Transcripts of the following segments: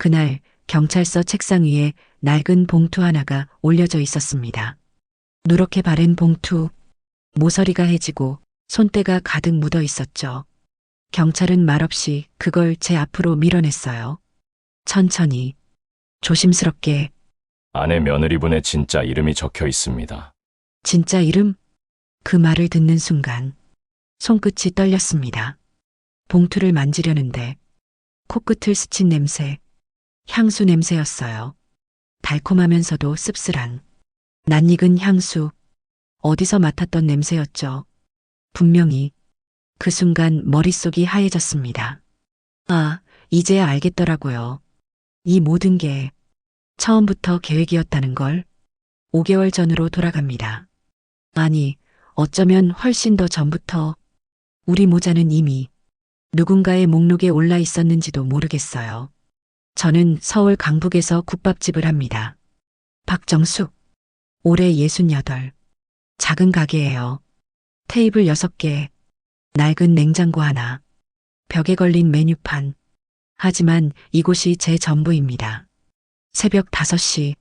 그날 경찰서 책상 위에 낡은 봉투 하나가 올려져 있었습니다. 누렇게 바랜 봉투, 모서리가 해지고 손때가 가득 묻어 있었죠. 경찰은 말없이 그걸 제 앞으로 밀어냈어요. 천천히, 조심스럽게. 아내 며느리분의 진짜 이름이 적혀 있습니다. 진짜 이름? 그 말을 듣는 순간 손끝이 떨렸습니다. 봉투를 만지려는데 코끝을 스친 냄새, 향수 냄새였어요. 달콤하면서도 씁쓸한, 낯익은 향수, 어디서 맡았던 냄새였죠. 분명히 그 순간 머릿속이 하얘졌습니다. 아, 이제야 알겠더라고요. 이 모든 게 처음부터 계획이었다는 걸. 5개월 전으로 돌아갑니다. 아니, 어쩌면 훨씬 더 전부터 우리 모자는 이미 누군가의 목록에 올라 있었는지도 모르겠어요. 저는 서울 강북에서 국밥집을 합니다. 박정숙, 올해 68. 작은 가게예요. 테이블 6개, 낡은 냉장고 하나, 벽에 걸린 메뉴판. 하지만 이곳이 제 전부입니다. 새벽 5시,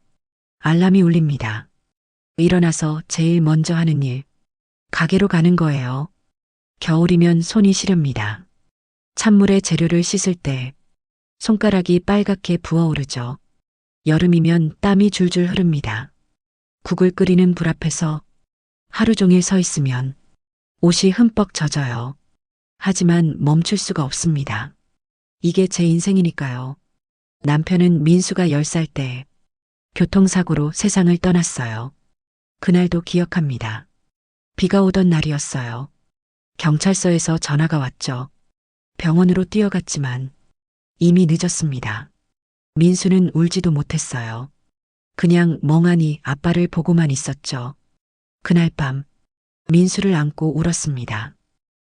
알람이 울립니다. 일어나서 제일 먼저 하는 일, 가게로 가는 거예요. 겨울이면 손이 시렵니다. 찬물에 재료를 씻을 때 손가락이 빨갛게 부어오르죠. 여름이면 땀이 줄줄 흐릅니다. 국을 끓이는 불 앞에서 하루 종일 서 있으면 옷이 흠뻑 젖어요. 하지만 멈출 수가 없습니다. 이게 제 인생이니까요. 남편은 민수가 10살 때 교통사고로 세상을 떠났어요. 그날도 기억합니다. 비가 오던 날이었어요. 경찰서에서 전화가 왔죠. 병원으로 뛰어갔지만 이미 늦었습니다. 민수는 울지도 못했어요. 그냥 멍하니 아빠를 보고만 있었죠. 그날 밤 민수를 안고 울었습니다.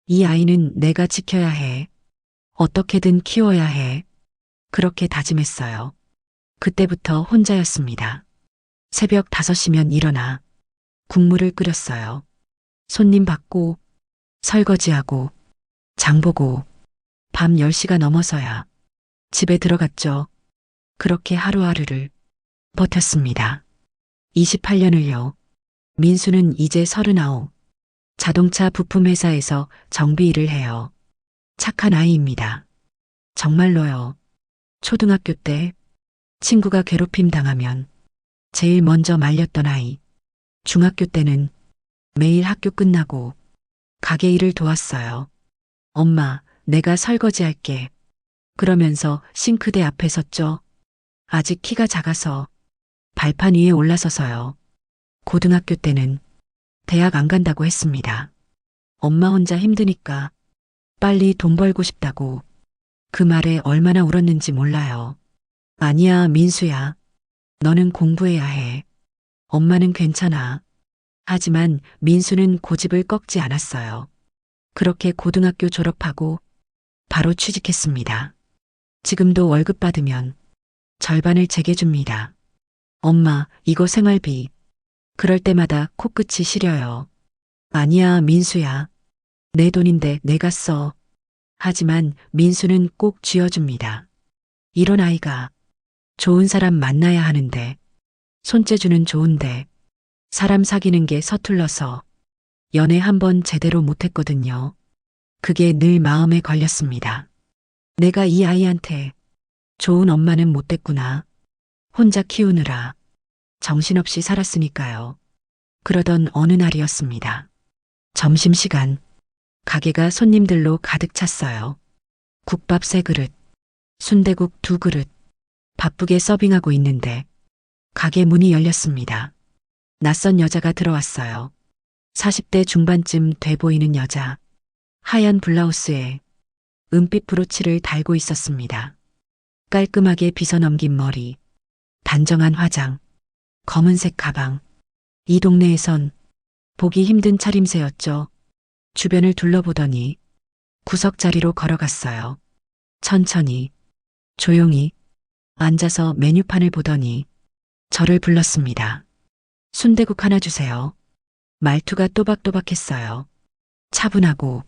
이 아이는 내가 지켜야 해. 어떻게든 키워야 해. 그렇게 다짐했어요. 그때부터 혼자였습니다. 새벽 5시면 일어나 국물을 끓였어요. 손님 받고 설거지하고 장보고 밤 10시가 넘어서야 집에 들어갔죠. 그렇게 하루하루를 버텼습니다. 28년을요. 민수는 이제 39. 자동차 부품 회사에서 정비 일을 해요. 착한 아이입니다. 정말로요. 초등학교 때 친구가 괴롭힘 당하면 제일 먼저 말렸던 아이. 중학교 때는 매일 학교 끝나고 가게 일을 도왔어요. 엄마, 내가 설거지할게. 그러면서 싱크대 앞에 섰죠. 아직 키가 작아서 발판 위에 올라서서요. 고등학교 때는 대학 안 간다고 했습니다. 엄마 혼자 힘드니까 빨리 돈 벌고 싶다고. 그 말에 얼마나 울었는지 몰라요. 아니야, 민수야. 너는 공부해야 해. 엄마는 괜찮아. 하지만 민수는 고집을 꺾지 않았어요. 그렇게 고등학교 졸업하고 바로 취직했습니다. 지금도 월급 받으면 절반을 제게 줍니다. 엄마, 이거 생활비. 그럴 때마다 코끝이 시려요. 아니야, 민수야. 내 돈인데 내가 써. 하지만 민수는 꼭 쥐어줍니다. 이런 아이가 좋은 사람 만나야 하는데, 손재주는 좋은데 사람 사귀는 게 서툴러서 연애 한 번 제대로 못했거든요. 그게 늘 마음에 걸렸습니다. 내가 이 아이한테 좋은 엄마는 못 됐구나. 혼자 키우느라 정신없이 살았으니까요. 그러던 어느 날이었습니다. 점심시간, 가게가 손님들로 가득 찼어요. 국밥 3그릇, 순대국 2그릇, 바쁘게 서빙하고 있는데 가게 문이 열렸습니다. 낯선 여자가 들어왔어요. 40대 중반쯤 돼 보이는 여자. 하얀 블라우스에 은빛 브로치를 달고 있었습니다. 깔끔하게 빗어넘긴 머리, 단정한 화장, 검은색 가방. 이 동네에선 보기 힘든 차림새였죠. 주변을 둘러보더니 구석 자리로 걸어갔어요. 천천히, 조용히 앉아서 메뉴판을 보더니 저를 불렀습니다. 순대국 하나 주세요. 말투가 또박또박했어요. 차분하고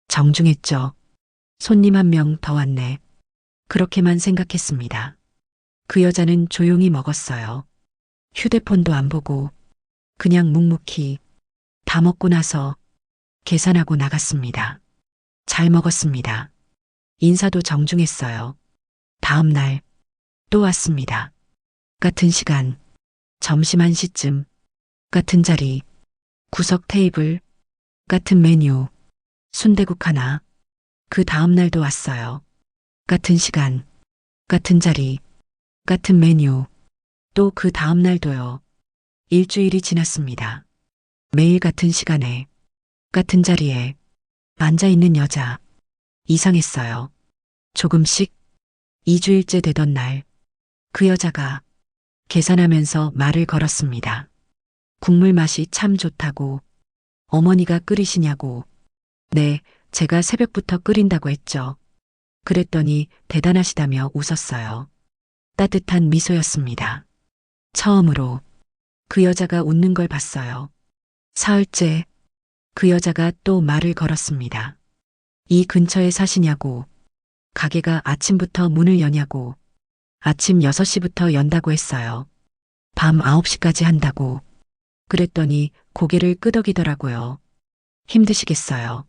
정중했죠. 손님 한 명 더 왔네. 그렇게만 생각했습니다. 그 여자는 조용히 먹었어요. 휴대폰도 안 보고 그냥 묵묵히 다 먹고 나서 계산하고 나갔습니다. 잘 먹었습니다. 인사도 정중했어요. 다음 날 또 왔습니다. 같은 시간, 점심 1시쯤, 같은 자리, 구석 테이블, 같은 메뉴, 순대국 하나. 그 다음 날도 왔어요. 같은 시간, 같은 자리, 같은 메뉴, 또 그 다음 날도요. 일주일이 지났습니다. 매일 같은 시간에, 같은 자리에 앉아 있는 여자. 이상했어요. 조금씩 2주일째 되던 날, 그 여자가 계산하면서 말을 걸었습니다. 국물 맛이 참 좋다고. 어머니가 끓이시냐고. 네, 제가 새벽부터 끓인다고 했죠. 그랬더니 대단하시다며 웃었어요. 따뜻한 미소였습니다. 처음으로 그 여자가 웃는 걸 봤어요. 사흘째 그 여자가 또 말을 걸었습니다. 이 근처에 사시냐고. 가게가 아침부터 문을 여냐고. 아침 6시부터 연다고 했어요. 밤 9시까지 한다고. 그랬더니 고개를 끄덕이더라고요. 힘드시겠어요.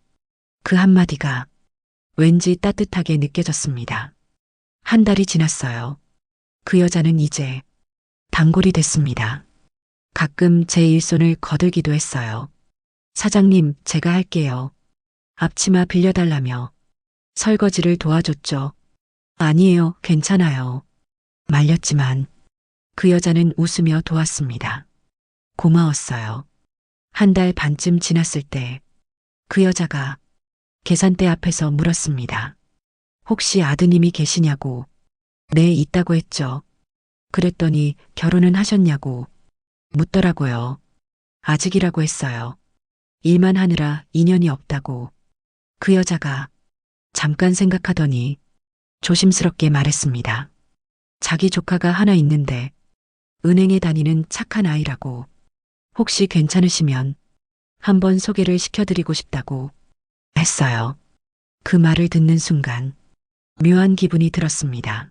그 한마디가 왠지 따뜻하게 느껴졌습니다. 한 달이 지났어요. 그 여자는 이제 단골이 됐습니다. 가끔 제 일손을 거들기도 했어요. 사장님, 제가 할게요. 앞치마 빌려달라며 설거지를 도와줬죠. 아니에요, 괜찮아요. 말렸지만 그 여자는 웃으며 도왔습니다. 고마웠어요. 한 달 반쯤 지났을 때 그 여자가 계산대 앞에서 물었습니다. 혹시 아드님이 계시냐고. 네, 있다고 했죠. 그랬더니 결혼은 하셨냐고 묻더라고요. 아직이라고 했어요. 일만 하느라 인연이 없다고. 그 여자가 잠깐 생각하더니 조심스럽게 말했습니다. 자기 조카가 하나 있는데 은행에 다니는 착한 아이라고. 혹시 괜찮으시면 한번 소개를 시켜드리고 싶다고 했어요. 그 말을 듣는 순간 묘한 기분이 들었습니다.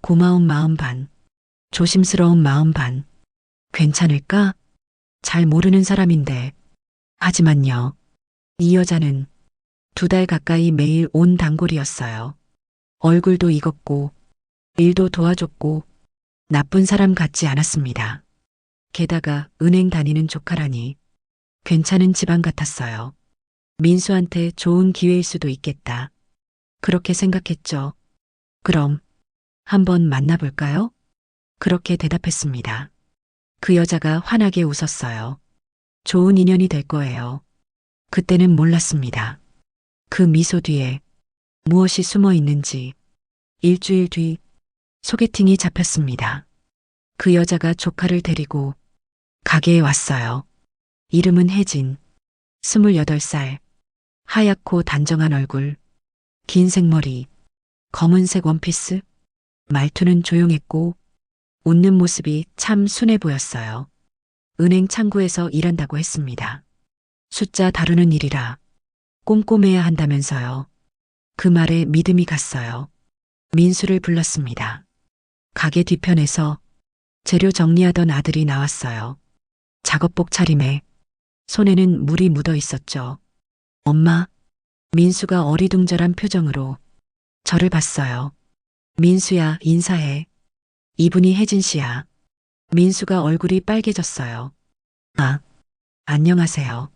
고마운 마음 반, 조심스러운 마음 반. 괜찮을까? 잘 모르는 사람인데. 하지만요. 이 여자는 2달 가까이 매일 온 단골이었어요. 얼굴도 익었고 일도 도와줬고 나쁜 사람 같지 않았습니다. 게다가 은행 다니는 조카라니 괜찮은 집안 같았어요. 민수한테 좋은 기회일 수도 있겠다. 그렇게 생각했죠. 그럼 한번 만나볼까요? 그렇게 대답했습니다. 그 여자가 환하게 웃었어요. 좋은 인연이 될 거예요. 그때는 몰랐습니다. 그 미소 뒤에 무엇이 숨어 있는지. 일주일 뒤 소개팅이 잡혔습니다. 그 여자가 조카를 데리고 가게에 왔어요. 이름은 혜진. 28살. 하얗고 단정한 얼굴. 긴 생머리. 검은색 원피스. 말투는 조용했고 웃는 모습이 참 순해 보였어요. 은행 창구에서 일한다고 했습니다. 숫자 다루는 일이라 꼼꼼해야 한다면서요. 그 말에 믿음이 갔어요. 민수를 불렀습니다. 가게 뒤편에서 재료 정리하던 아들이 나왔어요. 작업복 차림에 손에는 물이 묻어 있었죠. 엄마, 민수가 어리둥절한 표정으로 저를 봤어요. 민수야, 인사해. 이분이 혜진 씨야. 민수가 얼굴이 빨개졌어요. 아, 안녕하세요.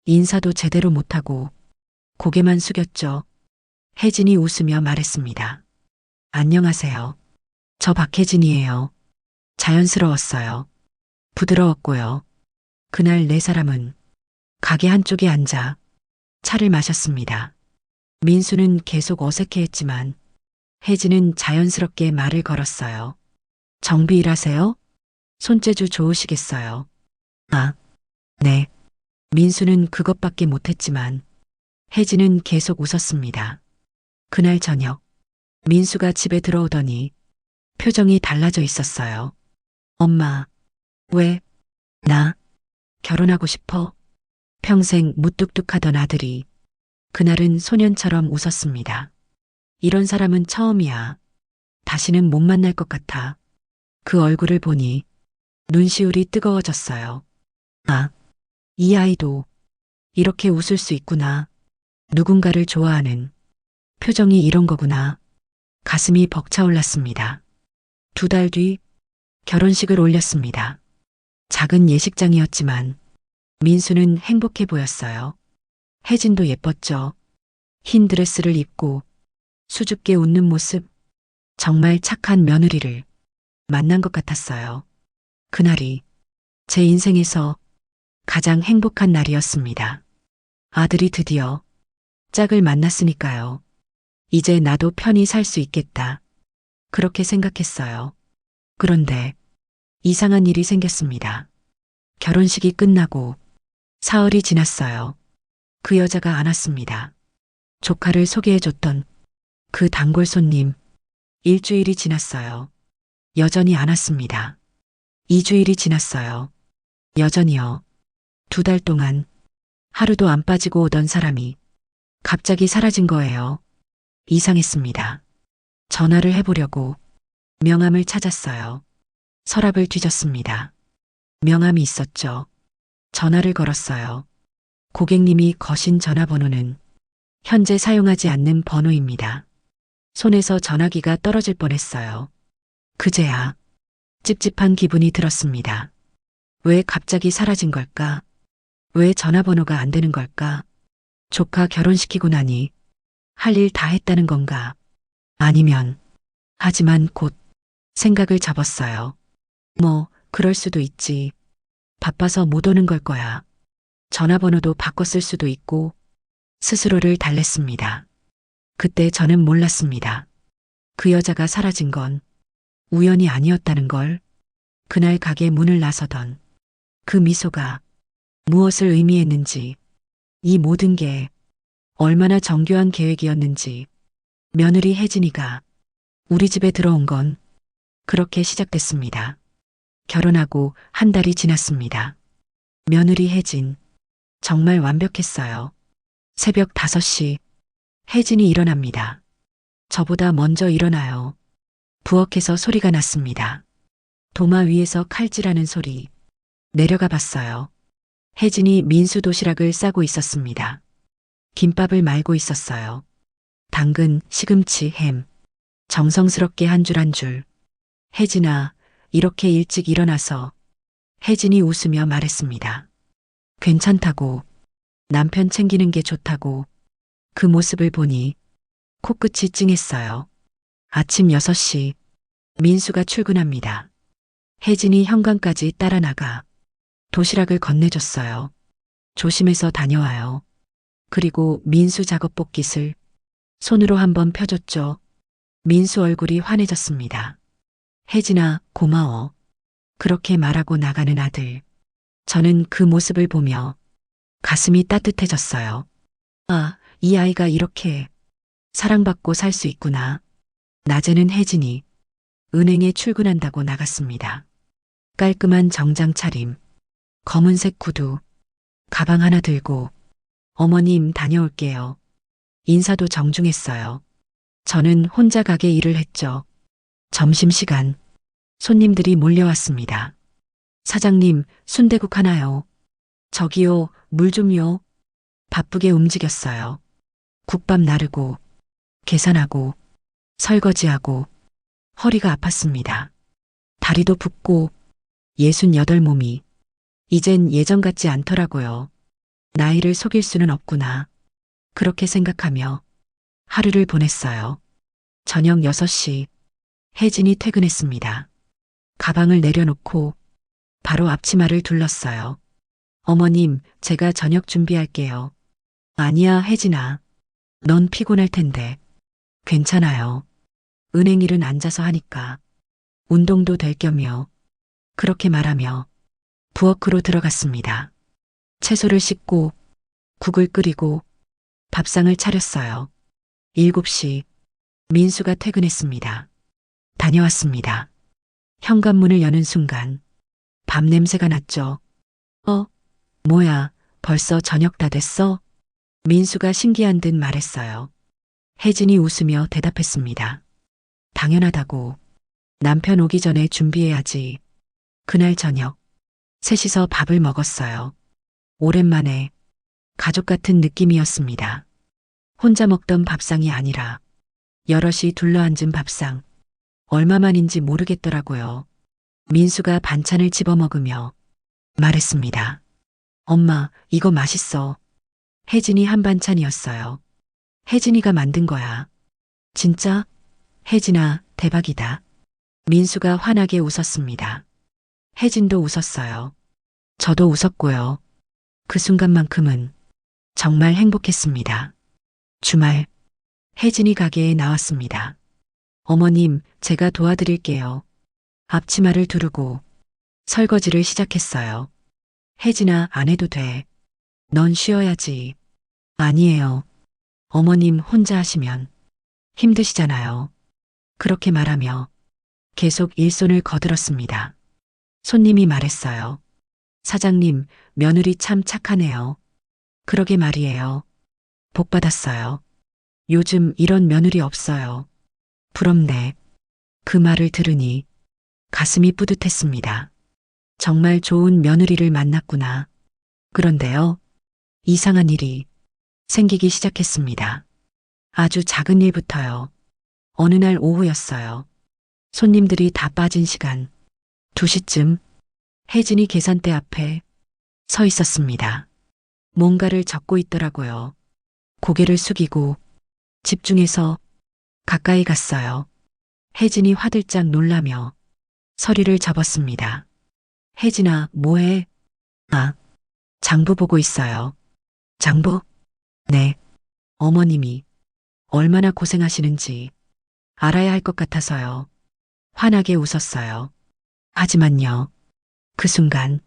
인사도 제대로 못하고 고개만 숙였죠. 혜진이 웃으며 말했습니다. 안녕하세요. 저 박혜진이에요. 자연스러웠어요. 부드러웠고요. 그날 4사람은 가게 한쪽에 앉아 차를 마셨습니다. 민수는 계속 어색해했지만 혜진은 자연스럽게 말을 걸었어요. 정비 일하세요? 손재주 좋으시겠어요? 아, 네. 민수는 그것밖에 못했지만 혜진은 계속 웃었습니다. 그날 저녁 민수가 집에 들어오더니 표정이 달라져 있었어요. 엄마, 왜? 나 결혼하고 싶어? 평생 무뚝뚝하던 아들이 그날은 소년처럼 웃었습니다. 이런 사람은 처음이야. 다시는 못 만날 것 같아. 그 얼굴을 보니 눈시울이 뜨거워졌어요. 아, 이 아이도 이렇게 웃을 수 있구나. 누군가를 좋아하는 표정이 이런 거구나. 가슴이 벅차올랐습니다. 2달 뒤 결혼식을 올렸습니다. 작은 예식장이었지만 민수는 행복해 보였어요. 혜진도 예뻤죠. 흰 드레스를 입고 수줍게 웃는 모습, 정말 착한 며느리를 만난 것 같았어요. 그날이 제 인생에서 가장 행복한 날이었습니다. 아들이 드디어 짝을 만났으니까요. 이제 나도 편히 살 수 있겠다. 그렇게 생각했어요. 그런데 이상한 일이 생겼습니다. 결혼식이 끝나고 사흘이 지났어요. 그 여자가 안 왔습니다. 조카를 소개해줬던 그 단골 손님, 일주일이 지났어요. 여전히 안 왔습니다. 2주일이 지났어요. 여전히요. 2달 동안 하루도 안 빠지고 오던 사람이 갑자기 사라진 거예요. 이상했습니다. 전화를 해보려고 명함을 찾았어요. 서랍을 뒤졌습니다. 명함이 있었죠. 전화를 걸었어요. 고객님이 거신 전화번호는 현재 사용하지 않는 번호입니다. 손에서 전화기가 떨어질 뻔했어요. 그제야 찝찝한 기분이 들었습니다. 왜 갑자기 사라진 걸까? 왜 전화번호가 안 되는 걸까? 조카 결혼시키고 나니 할 일 다 했다는 건가? 아니면, 하지만 곧 생각을 접었어요. 뭐, 그럴 수도 있지. 바빠서 못 오는 걸 거야. 전화번호도 바꿨을 수도 있고, 스스로를 달랬습니다. 그때 저는 몰랐습니다. 그 여자가 사라진 건 우연이 아니었다는 걸, 그날 가게 문을 나서던 그 미소가 무엇을 의미했는지, 이 모든 게 얼마나 정교한 계획이었는지, 며느리 혜진이가 우리 집에 들어온 건 그렇게 시작됐습니다. 결혼하고 한 달이 지났습니다. 며느리 혜진, 정말 완벽했어요. 새벽 5시, 혜진이 일어납니다. 저보다 먼저 일어나요. 부엌에서 소리가 났습니다. 도마 위에서 칼질하는 소리. 내려가 봤어요. 혜진이 민수 도시락을 싸고 있었습니다. 김밥을 말고 있었어요. 당근, 시금치, 햄. 정성스럽게 한 줄 한 줄. 혜진아, 이렇게 일찍 일어나서. 혜진이 웃으며 말했습니다. 괜찮다고. 남편 챙기는 게 좋다고. 그 모습을 보니 코끝이 찡했어요. 아침 6시, 민수가 출근합니다. 혜진이 현관까지 따라 나가 도시락을 건네줬어요. 조심해서 다녀와요. 그리고 민수 작업복깃을 손으로 한번 펴줬죠. 민수 얼굴이 환해졌습니다. 혜진아, 고마워. 그렇게 말하고 나가는 아들. 저는 그 모습을 보며 가슴이 따뜻해졌어요. 아, 이 아이가 이렇게 사랑받고 살 수 있구나. 낮에는 혜진이 은행에 출근한다고 나갔습니다. 깔끔한 정장 차림, 검은색 구두, 가방 하나 들고 어머님 다녀올게요. 인사도 정중했어요. 저는 혼자 가게 일을 했죠. 점심시간 손님들이 몰려왔습니다. 사장님, 순대국 하나요. 저기요, 물 좀요. 바쁘게 움직였어요. 국밥 나르고 계산하고 설거지하고 허리가 아팠습니다. 다리도 붓고 68몸이 이젠 예전 같지 않더라고요. 나이를 속일 수는 없구나. 그렇게 생각하며 하루를 보냈어요. 저녁 6시 혜진이 퇴근했습니다. 가방을 내려놓고 바로 앞치마를 둘렀어요. 어머님, 제가 저녁 준비할게요. 아니야, 혜진아. 넌 피곤할 텐데. 괜찮아요. 은행 일은 앉아서 하니까. 운동도 될 겸요. 그렇게 말하며 부엌으로 들어갔습니다. 채소를 씻고 국을 끓이고 밥상을 차렸어요. 7시 민수가 퇴근했습니다. 다녀왔습니다. 현관문을 여는 순간 밥 냄새가 났죠. 뭐야, 벌써 저녁 다 됐어? 민수가 신기한 듯 말했어요. 혜진이 웃으며 대답했습니다. 당연하다고. 남편 오기 전에 준비해야지. 그날 저녁, 셋이서 밥을 먹었어요. 오랜만에 가족 같은 느낌이었습니다. 혼자 먹던 밥상이 아니라 여럿이 둘러앉은 밥상. 얼마만인지 모르겠더라고요. 민수가 반찬을 집어먹으며 말했습니다. 엄마, 이거 맛있어. 혜진이 한 반찬이었어요. 혜진이가 만든 거야. 진짜? 혜진아, 대박이다. 민수가 환하게 웃었습니다. 혜진도 웃었어요. 저도 웃었고요. 그 순간만큼은 정말 행복했습니다. 주말, 혜진이 가게에 나왔습니다. 어머님, 제가 도와드릴게요. 앞치마를 두르고 설거지를 시작했어요. 혜진아, 안 해도 돼. 넌 쉬어야지. 아니에요. 어머님 혼자 하시면 힘드시잖아요. 그렇게 말하며 계속 일손을 거들었습니다. 손님이 말했어요. 사장님, 며느리 참 착하네요. 그러게 말이에요. 복 받았어요. 요즘 이런 며느리 없어요. 부럽네. 그 말을 들으니 가슴이 뿌듯했습니다. 정말 좋은 며느리를 만났구나. 그런데요, 이상한 일이 생기기 시작했습니다. 아주 작은 일부터요. 어느 날 오후였어요. 손님들이 다 빠진 시간. 2시쯤 혜진이 계산대 앞에 서 있었습니다. 뭔가를 적고 있더라고요. 고개를 숙이고 집중해서 가까이 갔어요. 혜진이 화들짝 놀라며 서리를 접었습니다. 혜진아, 뭐해? 아, 장부 보고 있어요. 장부? 네. 어머님이 얼마나 고생하시는지 알아야 할 것 같아서요. 환하게 웃었어요. 하지만요, 그 순간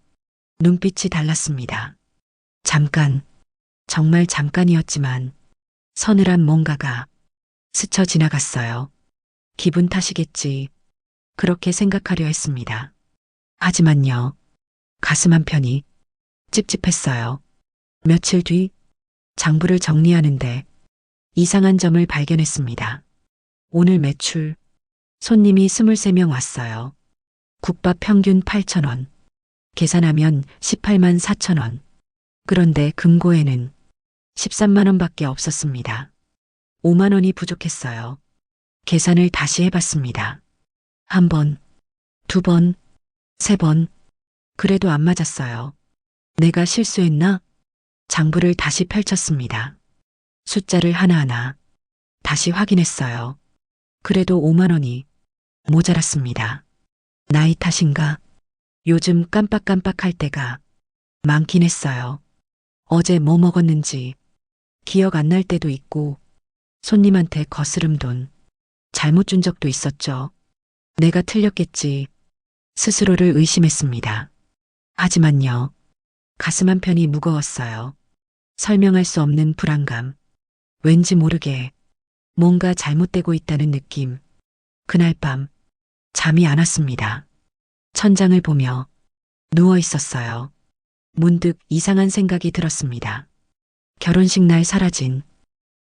눈빛이 달랐습니다. 잠깐, 정말 잠깐이었지만 서늘한 뭔가가 스쳐 지나갔어요. 기분 탓이겠지. 그렇게 생각하려 했습니다. 하지만요, 가슴 한편이 찝찝했어요. 며칠 뒤 장부를 정리하는데 이상한 점을 발견했습니다. 오늘 매출, 손님이 23명 왔어요. 국밥 평균 8,000원. 계산하면 18만 4천원. 그런데 금고에는 13만 원밖에 없었습니다. 5만 원이 부족했어요. 계산을 다시 해봤습니다. 한 번, 2번, 3번. 그래도 안 맞았어요. 내가 실수했나? 장부를 다시 펼쳤습니다. 숫자를 하나하나 다시 확인했어요. 그래도 5만 원이 모자랐습니다. 나이 탓인가? 요즘 깜빡깜빡할 때가 많긴 했어요. 어제 뭐 먹었는지 기억 안 날 때도 있고 손님한테 거스름 돈 잘못 준 적도 있었죠. 내가 틀렸겠지. 스스로를 의심했습니다. 하지만요, 가슴 한편이 무거웠어요. 설명할 수 없는 불안감. 왠지 모르게 뭔가 잘못되고 있다는 느낌. 그날 밤 잠이 안 왔습니다. 천장을 보며 누워 있었어요. 문득 이상한 생각이 들었습니다. 결혼식 날 사라진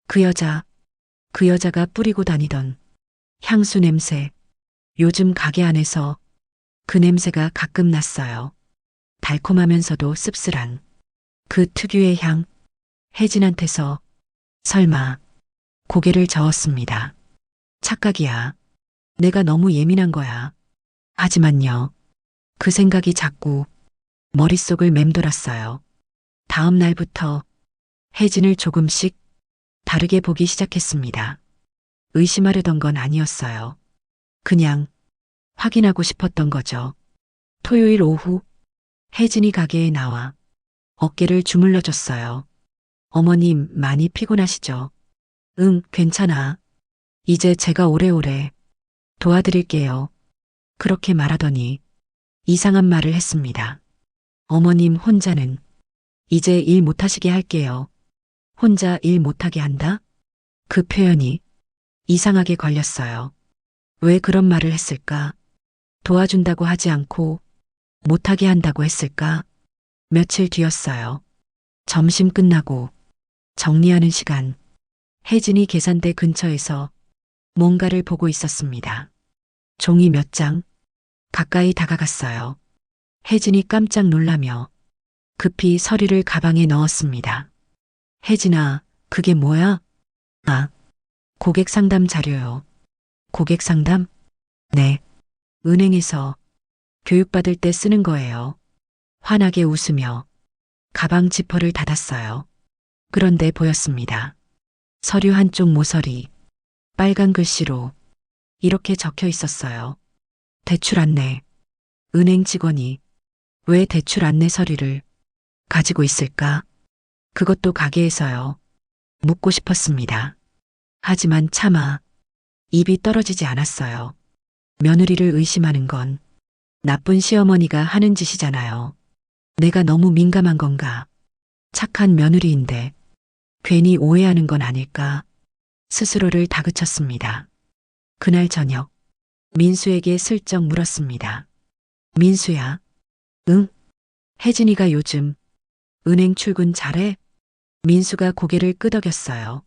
그 여자가 뿌리고 다니던 향수 냄새. 요즘 가게 안에서 그 냄새가 가끔 났어요. 달콤하면서도 씁쓸한 그 특유의 향. 혜진한테서. 설마. 고개를 저었습니다. 착각이야. 내가 너무 예민한 거야. 하지만요, 그 생각이 자꾸 머릿속을 맴돌았어요. 다음 날부터 혜진을 조금씩 다르게 보기 시작했습니다. 의심하려던 건 아니었어요. 그냥 확인하고 싶었던 거죠. 토요일 오후 혜진이 가게에 나와 어깨를 주물러 줬어요. 어머님 많이 피곤하시죠? 응, 괜찮아. 이제 제가 오래오래 도와드릴게요. 그렇게 말하더니 이상한 말을 했습니다. 어머님 혼자는 이제 일 못하시게 할게요. 혼자 일 못하게 한다? 그 표현이 이상하게 걸렸어요. 왜 그런 말을 했을까? 도와준다고 하지 않고 못하게 한다고 했을까? 며칠 뒤였어요. 점심 끝나고 정리하는 시간. 혜진이 계산대 근처에서 뭔가를 보고 있었습니다. 종이 몇 장 가까이 다가갔어요. 혜진이 깜짝 놀라며 급히 서류를 가방에 넣었습니다. 혜진아, 그게 뭐야? 아, 고객 상담 자료요. 고객 상담? 네. 은행에서 교육받을 때 쓰는 거예요. 환하게 웃으며 가방 지퍼를 닫았어요. 그런데 보였습니다. 서류 한쪽 모서리, 빨간 글씨로 이렇게 적혀 있었어요. 대출 안내. 은행 직원이 왜 대출 안내 서류를 가지고 있을까? 그것도 가게에서요. 묻고 싶었습니다. 하지만 차마 입이 떨어지지 않았어요. 며느리를 의심하는 건 나쁜 시어머니가 하는 짓이잖아요. 내가 너무 민감한 건가? 착한 며느리인데 괜히 오해하는 건 아닐까? 스스로를 다그쳤습니다. 그날 저녁 민수에게 슬쩍 물었습니다. 민수야, 응? 혜진이가 요즘 은행 출근 잘해? 민수가 고개를 끄덕였어요.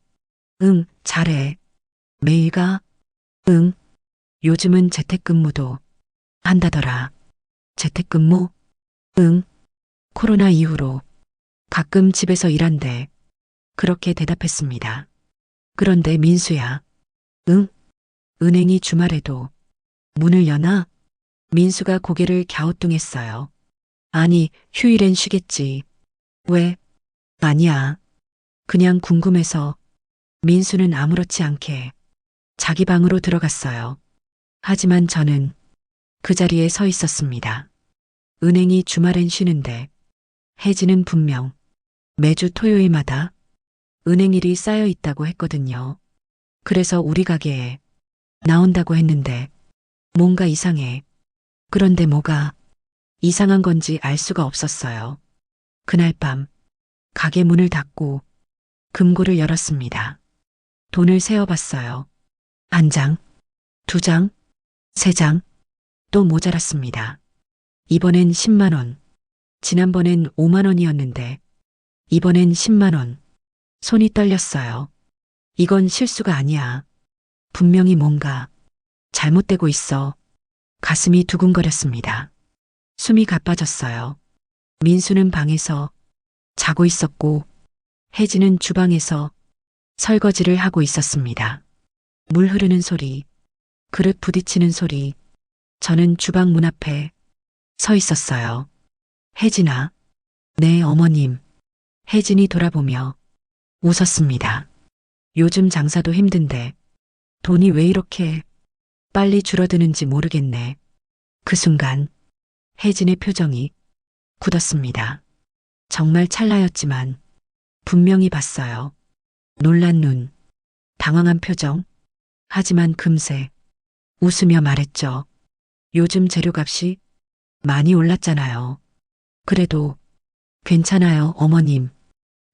응, 잘해. 매일 가? 응. 요즘은 재택근무도 한다더라. 재택근무? 응. 코로나 이후로 가끔 집에서 일한대. 그렇게 대답했습니다. 그런데 민수야. 응? 은행이 주말에도 문을 여나? 민수가 고개를 갸우뚱했어요. 아니, 휴일엔 쉬겠지. 왜? 아니야. 그냥 궁금해서. 민수는 아무렇지 않게 자기 방으로 들어갔어요. 하지만 저는 그 자리에 서 있었습니다. 은행이 주말엔 쉬는데 혜진은 분명 매주 토요일마다 은행 일이 쌓여 있다고 했거든요. 그래서 우리 가게에 나온다고 했는데 뭔가 이상해. 그런데 뭐가 이상한 건지 알 수가 없었어요. 그날 밤 가게 문을 닫고 금고를 열었습니다. 돈을 세어봤어요. 한 장, 두 장, 세 장, 또 모자랐습니다. 이번엔 10만 원, 지난번엔 5만 원이었는데 이번엔 10만 원. 손이 떨렸어요. 이건 실수가 아니야. 분명히 뭔가 잘못되고 있어. 가슴이 두근거렸습니다. 숨이 가빠졌어요. 민수는 방에서 자고 있었고 혜진은 주방에서 설거지를 하고 있었습니다. 물 흐르는 소리, 그릇 부딪히는 소리. 저는 주방 문 앞에 서 있었어요. 혜진아, 네 어머님. 혜진이 돌아보며 웃었습니다. 요즘 장사도 힘든데 돈이 왜 이렇게 빨리 줄어드는지 모르겠네. 그 순간 혜진의 표정이 굳었습니다. 정말 찰나였지만 분명히 봤어요. 놀란 눈, 당황한 표정. 하지만 금세 웃으며 말했죠. 요즘 재료값이 많이 올랐잖아요. 그래도 괜찮아요, 어머님.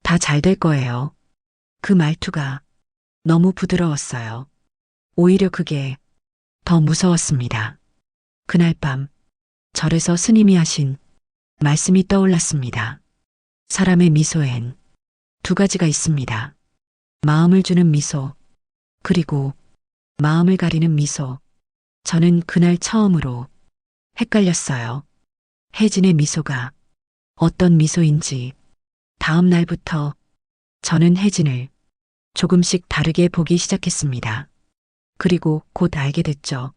다 잘 될 거예요. 그 말투가 너무 부드러웠어요. 오히려 그게 더 무서웠습니다. 그날 밤 절에서 스님이 하신 말씀이 떠올랐습니다. 사람의 미소엔 두 가지가 있습니다. 마음을 주는 미소, 그리고 마음을 가리는 미소. 저는 그날 처음으로 헷갈렸어요. 혜진의 미소가 어떤 미소인지. 다음 날부터 저는 혜진을 조금씩 다르게 보기 시작했습니다. 그리고 곧 알게 됐죠.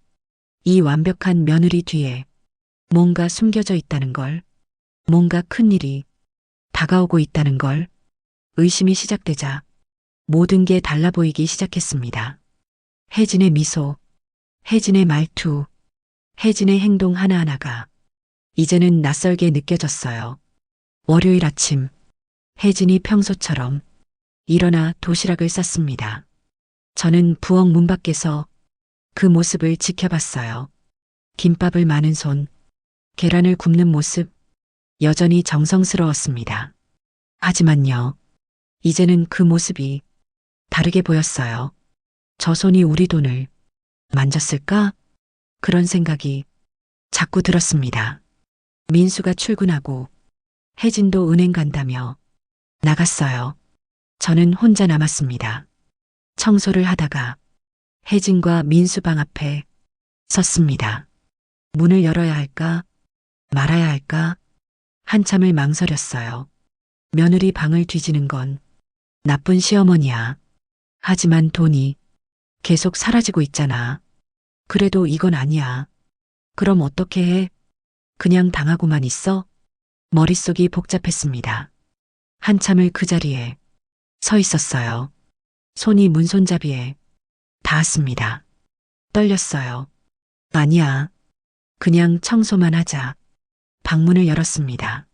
이 완벽한 며느리 뒤에 뭔가 숨겨져 있다는 걸, 뭔가 큰 일이 다가오고 있다는 걸. 의심이 시작되자 모든 게 달라 보이기 시작했습니다. 혜진의 미소, 혜진의 말투, 혜진의 행동 하나하나가 이제는 낯설게 느껴졌어요. 월요일 아침, 혜진이 평소처럼 일어나 도시락을 쌌습니다. 저는 부엌 문 밖에서 그 모습을 지켜봤어요. 김밥을 마는 손, 계란을 굽는 모습, 여전히 정성스러웠습니다. 하지만요, 이제는 그 모습이 다르게 보였어요. 저 손이 우리 돈을 만졌을까? 그런 생각이 자꾸 들었습니다. 민수가 출근하고 혜진도 은행 간다며 나갔어요. 저는 혼자 남았습니다. 청소를 하다가 혜진과 민수 방 앞에 섰습니다. 문을 열어야 할까? 말아야 할까? 한참을 망설였어요. 며느리 방을 뒤지는 건 나쁜 시어머니야. 하지만 돈이 계속 사라지고 있잖아. 그래도 이건 아니야. 그럼 어떻게 해? 그냥 당하고만 있어? 머릿속이 복잡했습니다. 한참을 그 자리에 서 있었어요. 손이 문손잡이에 닿았습니다. 떨렸어요. 아니야. 그냥 청소만 하자. 방문을 열었습니다.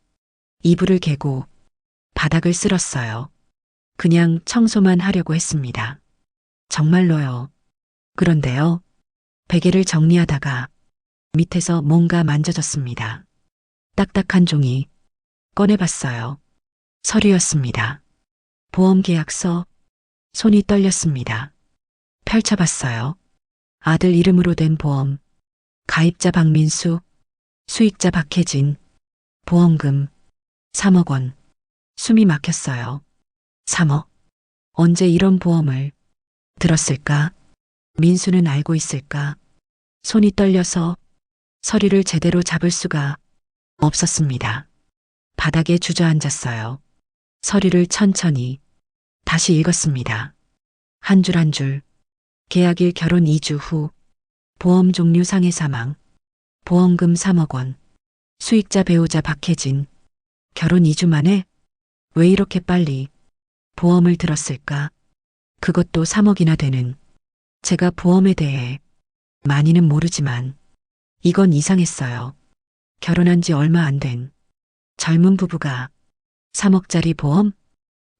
이불을 개고 바닥을 쓸었어요. 그냥 청소만 하려고 했습니다. 정말로요. 그런데요. 베개를 정리하다가 밑에서 뭔가 만져졌습니다. 딱딱한 종이 꺼내봤어요. 서류였습니다. 보험계약서. 손이 떨렸습니다. 펼쳐봤어요. 아들 이름으로 된 보험. 가입자 박민수, 수익자 박혜진, 보험금 3억 원. 숨이 막혔어요. 3억. 언제 이런 보험을 들었을까? 민수는 알고 있을까? 손이 떨려서 서류를 제대로 잡을 수가 없었습니다. 바닥에 주저앉았어요. 서류를 천천히 다시 읽었습니다. 한 줄 한 줄. 계약일 결혼 2주 후. 보험 종류 상해 사망. 보험금 3억 원. 수익자 배우자 박혜진. 결혼 2주 만에? 왜 이렇게 빨리 보험을 들었을까? 그것도 3억이나 되는. 제가 보험에 대해 많이는 모르지만 이건 이상했어요. 결혼한 지 얼마 안 된 젊은 부부가 3억짜리 보험?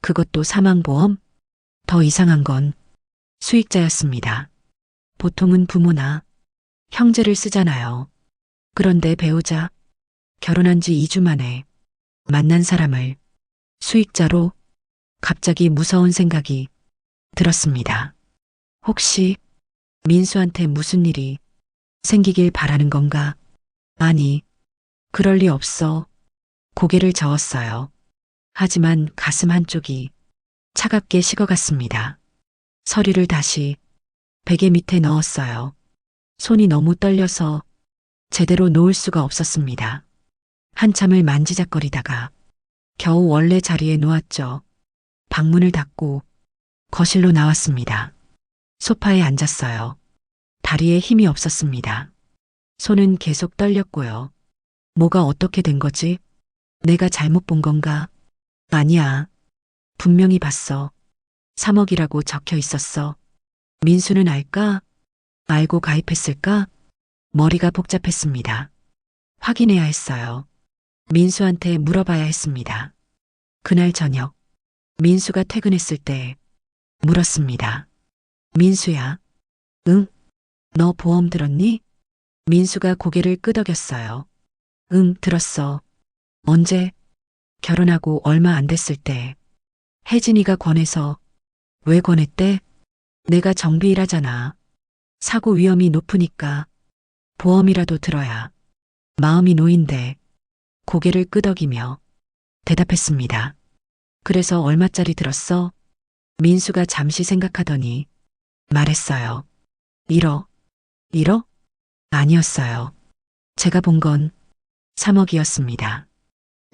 그것도 사망보험? 더 이상한 건 수익자였습니다. 보통은 부모나 형제를 쓰잖아요. 그런데 배우자, 결혼한 지 2주 만에 만난 사람을 수익자로. 갑자기 무서운 생각이 들었습니다. 혹시 민수한테 무슨 일이 생기길 바라는 건가? 아니, 그럴 리 없어. 고개를 저었어요. 하지만 가슴 한쪽이 차갑게 식어갔습니다. 서류를 다시 베개 밑에 넣었어요. 손이 너무 떨려서 제대로 놓을 수가 없었습니다. 한참을 만지작거리다가 겨우 원래 자리에 놓았죠. 방문을 닫고 거실로 나왔습니다. 소파에 앉았어요. 다리에 힘이 없었습니다. 손은 계속 떨렸고요. 뭐가 어떻게 된 거지? 내가 잘못 본 건가? 아니야. 분명히 봤어. 3억이라고 적혀 있었어. 민수는 알까? 알고 가입했을까? 머리가 복잡했습니다. 확인해야 했어요. 민수한테 물어봐야 했습니다. 그날 저녁, 민수가 퇴근했을 때 물었습니다. 민수야. 응? 너 보험 들었니? 민수가 고개를 끄덕였어요. 응, 들었어. 언제? 결혼하고 얼마 안 됐을 때. 혜진이가 권해서. 왜 권했대? 내가 정비일하잖아. 사고 위험이 높으니까 보험이라도 들어야 마음이 놓인대. 고개를 끄덕이며 대답했습니다. 그래서 얼마짜리 들었어? 민수가 잠시 생각하더니 말했어요. 1억. 1억? 아니었어요. 제가 본 건 3억이었습니다.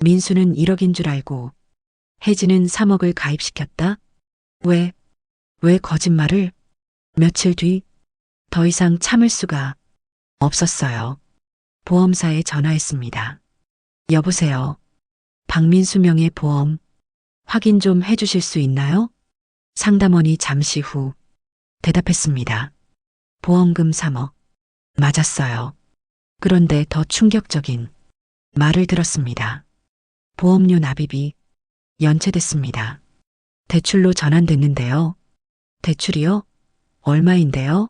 민수는 1억인 줄 알고 혜진은 3억을 가입시켰다? 왜 거짓말을? 며칠 뒤 더 이상 참을 수가 없었어요. 보험사에 전화했습니다. 여보세요. 박민수 명의 보험 확인 좀 해주실 수 있나요? 상담원이 잠시 후 대답했습니다. 보험금 3억. 맞았어요. 그런데 더 충격적인 말을 들었습니다. 보험료 납입이 연체됐습니다. 대출로 전환됐는데요. 대출이요? 얼마인데요?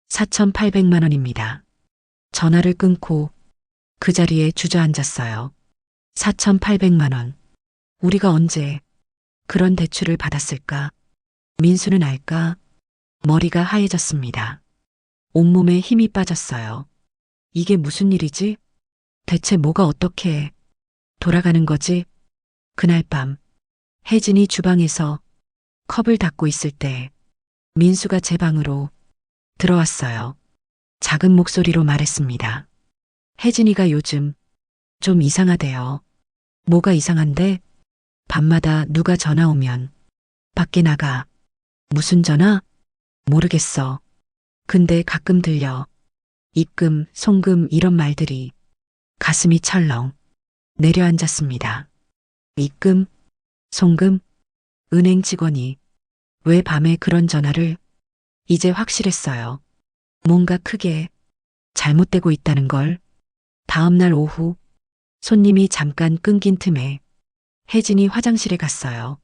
4,800만 원입니다. 전화를 끊고 그 자리에 주저앉았어요. 4,800만 원. 우리가 언제 그런 대출을 받았을까? 민수는 알까? 머리가 하얘졌습니다. 온몸에 힘이 빠졌어요. 이게 무슨 일이지? 대체 뭐가 어떻게 돌아가는 거지? 그날 밤 혜진이 주방에서 컵을 닦고 있을 때 민수가 제 방으로 들어왔어요. 작은 목소리로 말했습니다. 혜진이가 요즘 좀 이상하대요. 뭐가 이상한데? 밤마다 누가 전화 오면 밖에 나가. 무슨 전화? 모르겠어. 근데 가끔 들려. 입금, 송금 이런 말들이. 가슴이 철렁 내려앉았습니다. 입금, 송금, 은행 직원이 왜 밤에 그런 전화를? 이제 확실했어요. 뭔가 크게 잘못되고 있다는 걸. 다음 날 오후 손님이 잠깐 끊긴 틈에 혜진이 화장실에 갔어요.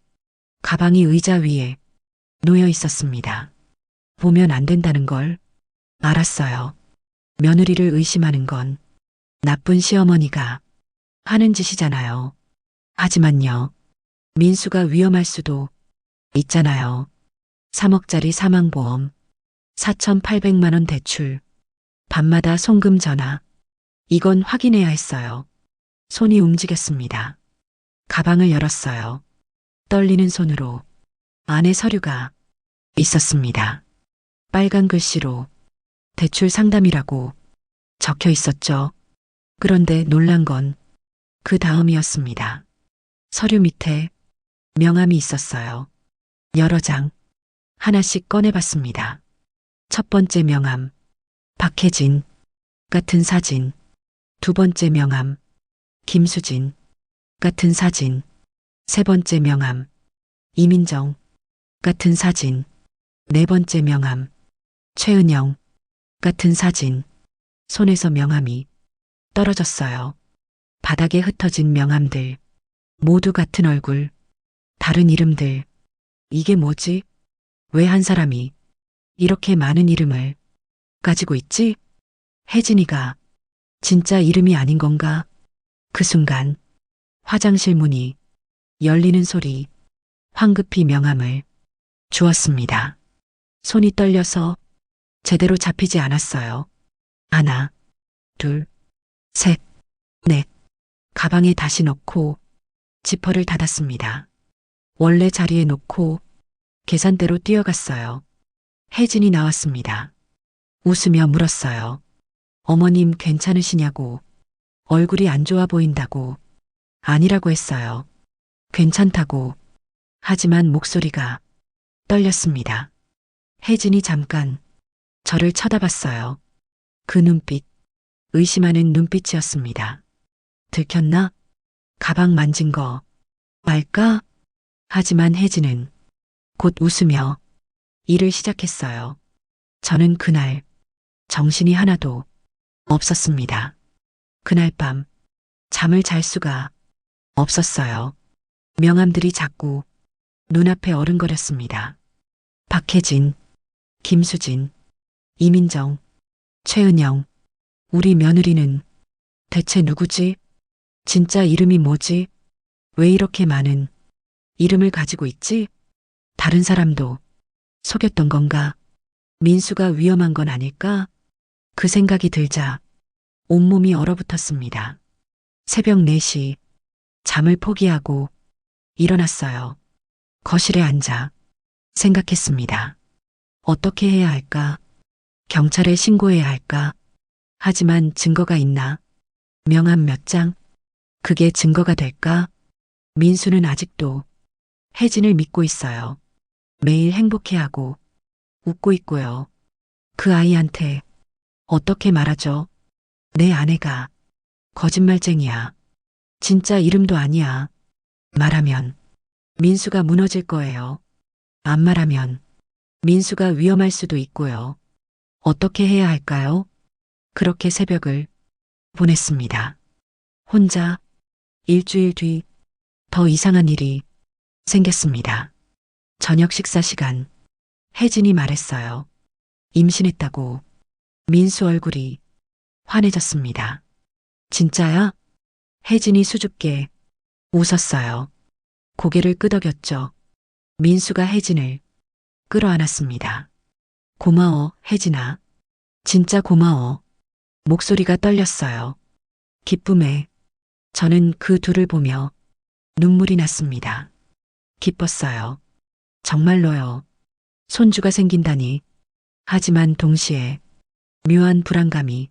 가방이 의자 위에 놓여 있었습니다. 보면 안 된다는 걸 알았어요. 며느리를 의심하는 건 나쁜 시어머니가 하는 짓이잖아요. 하지만요, 민수가 위험할 수도 있잖아요. 3억짜리 사망보험, 4,800만 원 대출, 밤마다 송금 전화. 이건 확인해야 했어요. 손이 움직였습니다. 가방을 열었어요. 떨리는 손으로 안에 서류가 있었습니다. 빨간 글씨로 대출 상담이라고 적혀 있었죠. 그런데 놀란 건 그 다음이었습니다. 서류 밑에 명함이 있었어요. 여러 장 하나씩 꺼내봤습니다. 첫 번째 명함, 박혜진 같은 사진. 두 번째 명함, 김수진 같은 사진. 세 번째 명함, 이민정 같은 사진. 네 번째 명함, 최은영 같은 사진. 손에서 명함이 떨어졌어요. 바닥에 흩어진 명함들. 모두 같은 얼굴, 다른 이름들. 이게 뭐지? 왜 한 사람이 이렇게 많은 이름을 가지고 있지? 혜진이가 진짜 이름이 아닌 건가? 그 순간 화장실 문이 열리는 소리, 황급히 명함을 주었습니다. 손이 떨려서 제대로 잡히지 않았어요. 하나, 둘, 셋, 넷. 가방에 다시 넣고 지퍼를 닫았습니다. 원래 자리에 놓고 계산대로 뛰어갔어요. 혜진이 나왔습니다. 웃으며 물었어요. 어머님 괜찮으시냐고. 얼굴이 안 좋아 보인다고. 아니라고 했어요. 괜찮다고. 하지만 목소리가 떨렸습니다. 혜진이 잠깐 저를 쳐다봤어요. 그 눈빛, 의심하는 눈빛이었습니다. 들켰나? 가방 만진 거 말까? 하지만 혜진은 곧 웃으며 일을 시작했어요. 저는 그날 정신이 하나도 없었습니다. 그날 밤 잠을 잘 수가 없었어요. 명함들이 자꾸 눈앞에 어른거렸습니다. 박혜진, 김수진, 이민정, 최은영. 우리 며느리는 대체 누구지? 진짜 이름이 뭐지? 왜 이렇게 많은 이름을 가지고 있지? 다른 사람도 속였던 건가? 민수가 위험한 건 아닐까? 그 생각이 들자 온몸이 얼어붙었습니다. 새벽 4시 잠을 포기하고 일어났어요. 거실에 앉아 생각했습니다. 어떻게 해야 할까? 경찰에 신고해야 할까? 하지만 증거가 있나? 명함 몇 장? 그게 증거가 될까? 민수는 아직도 혜진을 믿고 있어요. 매일 행복해하고 웃고 있고요. 그 아이한테 어떻게 말하죠? 내 아내가 거짓말쟁이야. 진짜 이름도 아니야. 말하면 민수가 무너질 거예요. 안 말하면 민수가 위험할 수도 있고요. 어떻게 해야 할까요? 그렇게 새벽을 보냈습니다. 혼자. 일주일 뒤 더 이상한 일이 생겼습니다. 저녁 식사 시간 혜진이 말했어요. 임신했다고. 민수 얼굴이 환해졌습니다. 진짜야? 혜진이 수줍게 웃었어요. 고개를 끄덕였죠. 민수가 혜진을 끌어안았습니다. 고마워, 혜진아. 진짜 고마워. 목소리가 떨렸어요. 기쁨에 저는 그 둘을 보며 눈물이 났습니다. 기뻤어요. 정말로요. 손주가 생긴다니. 하지만 동시에 묘한 불안감이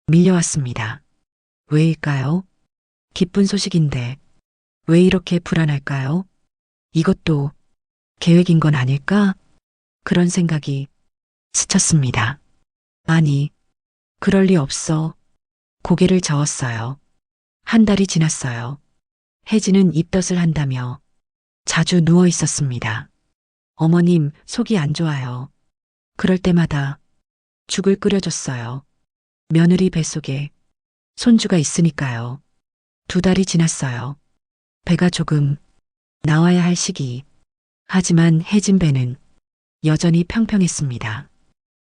밀려왔습니다. 왜일까요? 기쁜 소식인데 왜 이렇게 불안할까요? 이것도 계획인 건 아닐까? 그런 생각이 스쳤습니다. 아니, 그럴 리 없어. 고개를 저었어요. 한 달이 지났어요. 혜진은 입덧을 한다며 자주 누워 있었습니다. 어머님, 속이 안 좋아요. 그럴 때마다 죽을 끓여줬어요. 며느리 뱃속에 손주가 있으니까요. 2달이 지났어요. 배가 조금 나와야 할 시기. 하지만 혜진 배는 여전히 평평했습니다.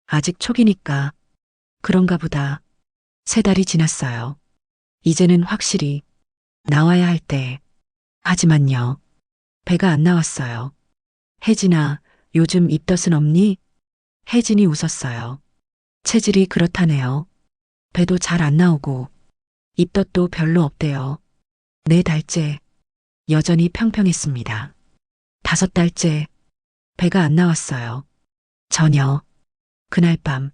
아직 초기니까 그런가 보다. 3달이 지났어요. 이제는 확실히 나와야 할 때. 하지만요. 배가 안 나왔어요. 혜진아, 요즘 입덧은 없니? 혜진이 웃었어요. 체질이 그렇다네요. 배도 잘 안 나오고 입덧도 별로 없대요. 4달째 여전히 평평했습니다. 5달째 배가 안 나왔어요. 전혀. 그날 밤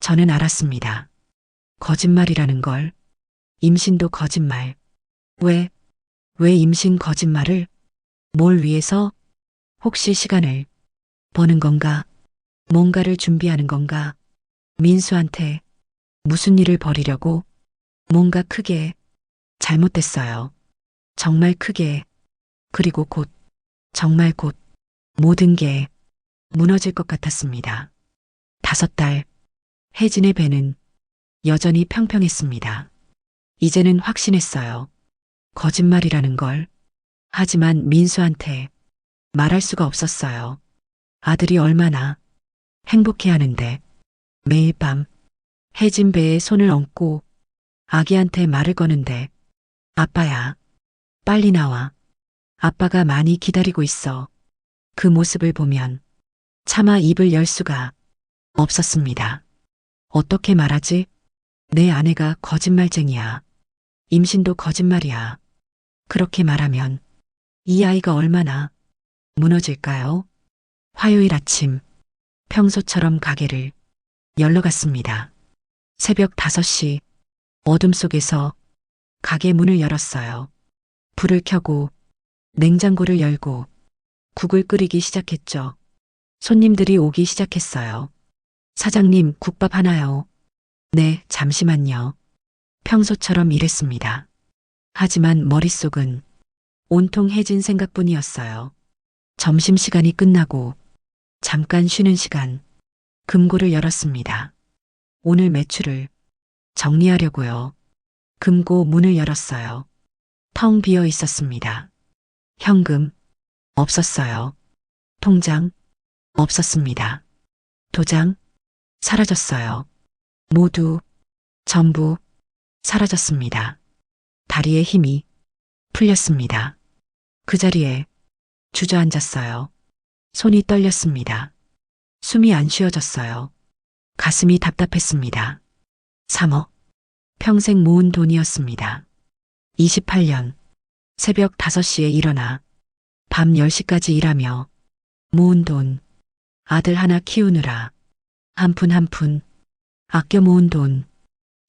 저는 알았습니다. 거짓말이라는 걸. 임신도 거짓말. 왜 임신 거짓말을? 뭘 위해서? 혹시 시간을 버는 건가? 뭔가를 준비하는 건가? 민수한테 무슨 일을 벌이려고? 뭔가 크게 잘못됐어요. 정말 크게. 그리고 곧, 정말 곧 모든 게 무너질 것 같았습니다. 5달, 혜진의 배는 여전히 평평했습니다. 이제는 확신했어요. 거짓말이라는 걸. 하지만 민수한테 말할 수가 없었어요. 아들이 얼마나 행복해 하는데 매일 밤 혜진 배에 손을 얹고 아기한테 말을 거는데 아빠야, 빨리 나와. 아빠가 많이 기다리고 있어. 그 모습을 보면 차마 입을 열 수가 없었습니다. 어떻게 말하지? 내 아내가 거짓말쟁이야. 임신도 거짓말이야. 그렇게 말하면 이 아이가 얼마나 무너질까요? 화요일 아침 평소처럼 가게를 열러 갔습니다. 새벽 5시 어둠 속에서 가게 문을 열었어요. 불을 켜고 냉장고를 열고 국을 끓이기 시작했죠. 손님들이 오기 시작했어요. 사장님, 국밥 하나요? 네, 잠시만요. 평소처럼 일했습니다. 하지만 머릿속은 온통 혜진 생각뿐이었어요. 점심시간이 끝나고 잠깐 쉬는 시간, 금고를 열었습니다. 오늘 매출을 정리하려고요. 금고 문을 열었어요. 텅 비어 있었습니다. 현금 없었어요. 통장 없었습니다. 도장 사라졌어요. 모두 전부 사라졌습니다. 다리에 힘이 풀렸습니다. 그 자리에 주저앉았어요. 손이 떨렸습니다. 숨이 안 쉬어졌어요. 가슴이 답답했습니다. 3억. 평생 모은 돈이었습니다. 28년 새벽 5시에 일어나 밤 10시까지 일하며 모은 돈, 아들 하나 키우느라 한 푼 한 푼 아껴 모은 돈.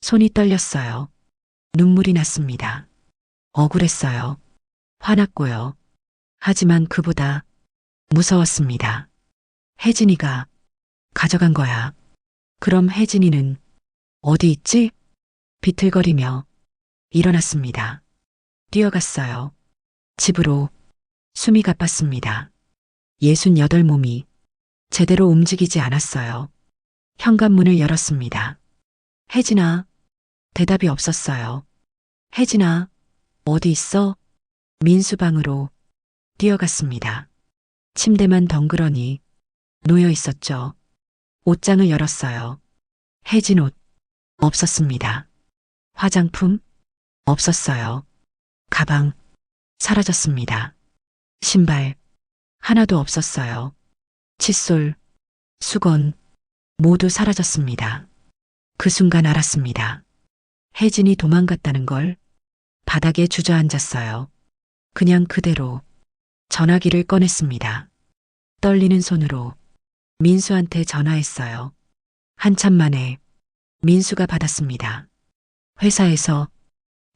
손이 떨렸어요. 눈물이 났습니다. 억울했어요. 화났고요. 하지만 그보다 무서웠습니다. 혜진이가 가져간 거야. 그럼 혜진이는 어디 있지? 비틀거리며 일어났습니다. 뛰어갔어요. 집으로. 숨이 가빴습니다. 68몸이 제대로 움직이지 않았어요. 현관문을 열었습니다. 혜진아. 대답이 없었어요. 혜진아, 어디 있어? 민수방으로 뛰어갔습니다. 침대만 덩그러니 놓여 있었죠. 옷장을 열었어요. 혜진 옷 없었습니다. 화장품 없었어요. 가방 사라졌습니다. 신발 하나도 없었어요. 칫솔, 수건 모두 사라졌습니다. 그 순간 알았습니다. 혜진이 도망갔다는 걸. 바닥에 주저앉았어요. 그냥 그대로 전화기를 꺼냈습니다. 떨리는 손으로 민수한테 전화했어요. 한참 만에 민수가 받았습니다. 회사에서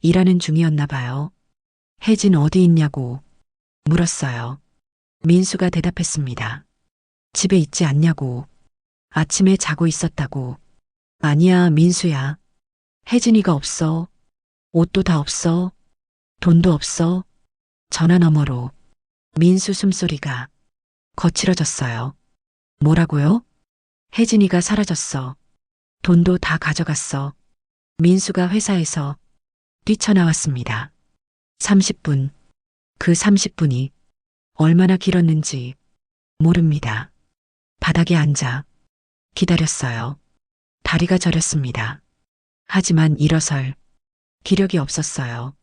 일하는 중이었나 봐요. 혜진 어디 있냐고 물었어요. 민수가 대답했습니다. 집에 있지 않냐고. 아침에 자고 있었다고. 아니야, 민수야. 혜진이가 없어. 옷도 다 없어. 돈도 없어. 전화 너머로 민수 숨소리가 거칠어졌어요. 뭐라고요? 혜진이가 사라졌어. 돈도 다 가져갔어. 민수가 회사에서 뛰쳐나왔습니다. 30분. 그 30분이 얼마나 길었는지 모릅니다. 바닥에 앉아 기다렸어요. 다리가 저렸습니다. 하지만 일어설 기력이 없었어요.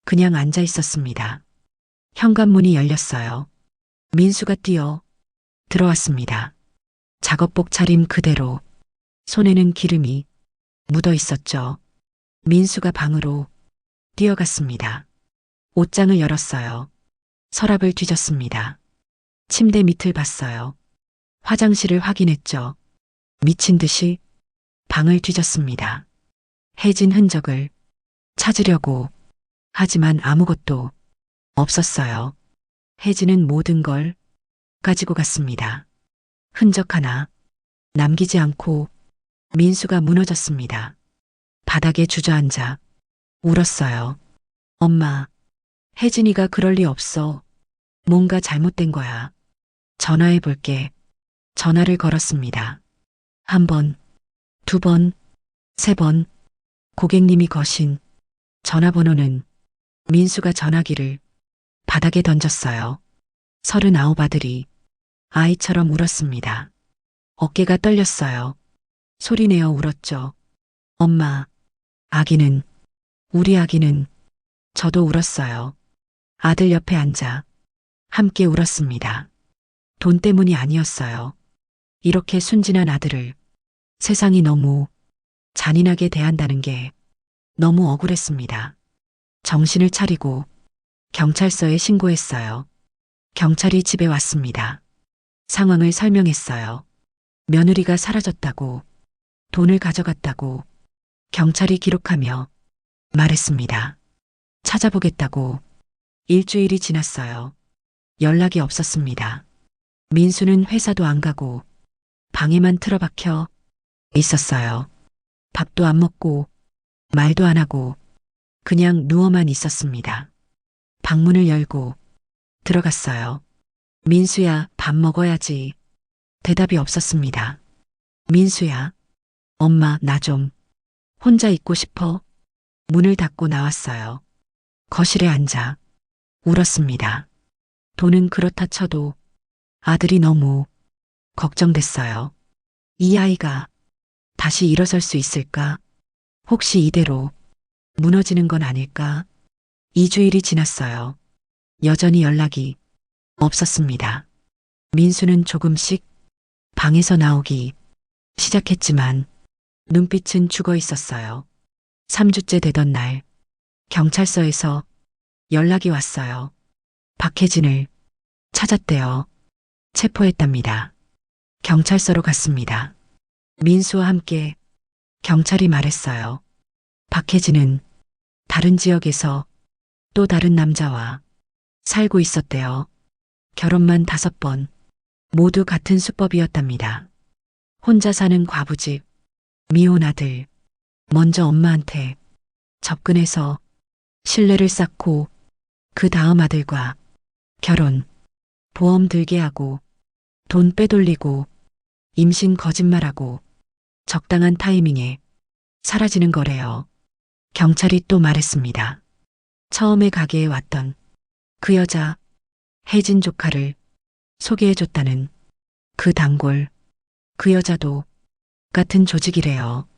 그냥 앉아 있었습니다. 현관문이 열렸어요. 민수가 뛰어 들어왔습니다. 작업복 차림 그대로 손에는 기름이 묻어 있었죠. 민수가 방으로 뛰어갔습니다. 옷장을 열었어요. 서랍을 뒤졌습니다. 침대 밑을 봤어요. 화장실을 확인했죠. 미친 듯이 방을 뒤졌습니다. 혜진 흔적을 찾으려고 하지만 아무것도 없었어요. 혜진은 모든 걸 가지고 갔습니다. 흔적 하나 남기지 않고 민수가 무너졌습니다. 바닥에 주저앉아 울었어요. 엄마, 혜진이가 그럴 리 없어. 뭔가 잘못된 거야. 전화해 볼게. 전화를 걸었습니다. 한 번, 두 번, 세 번, 고객님이 거신 전화번호는 민수가 전화기를 바닥에 던졌어요. 39 아들이 아이처럼 울었습니다. 어깨가 떨렸어요. 소리내어 울었죠. 엄마, 아기는, 우리 아기는, 저도 울었어요. 아들 옆에 앉아 함께 울었습니다. 돈 때문이 아니었어요. 이렇게 순진한 아들을 세상이 너무 잔인하게 대한다는 게 너무 억울했습니다. 정신을 차리고 경찰서에 신고했어요. 경찰이 집에 왔습니다. 상황을 설명했어요. 며느리가 사라졌다고, 돈을 가져갔다고 경찰이 기록하며 말했습니다. 찾아보겠다고. 일주일이 지났어요. 연락이 없었습니다. 민수는 회사도 안 가고 방에만 틀어박혀 있었어요. 밥도 안 먹고 말도 안 하고 그냥 누워만 있었습니다. 방문을 열고 들어갔어요. 민수야, 밥 먹어야지. 대답이 없었습니다. 민수야, 엄마, 나 좀 혼자 있고 싶어. 문을 닫고 나왔어요. 거실에 앉아 울었습니다. 돈은 그렇다 쳐도 아들이 너무 걱정됐어요. 이 아이가 다시 일어설 수 있을까? 혹시 이대로 무너지는 건 아닐까? 2주일이 지났어요. 여전히 연락이 없었습니다. 민수는 조금씩 방에서 나오기 시작했지만 눈빛은 죽어 있었어요. 3주째 되던 날 경찰서에서 연락이 왔어요. 박혜진을 찾았대요. 체포했답니다. 경찰서로 갔습니다. 민수와 함께 경찰이 말했어요. 박혜진은 다른 지역에서 또 다른 남자와 살고 있었대요. 결혼만 5번, 모두 같은 수법이었답니다. 혼자 사는 과부집, 미혼 아들, 먼저 엄마한테 접근해서 신뢰를 쌓고 그 다음 아들과 결혼, 보험 들게 하고 돈 빼돌리고 임신 거짓말하고 적당한 타이밍에 사라지는 거래요. 경찰이 또 말했습니다. 처음에 가게에 왔던 그 여자 혜진 조카를 소개해줬다는 그 단골, 그 여자도 같은 조직이래요.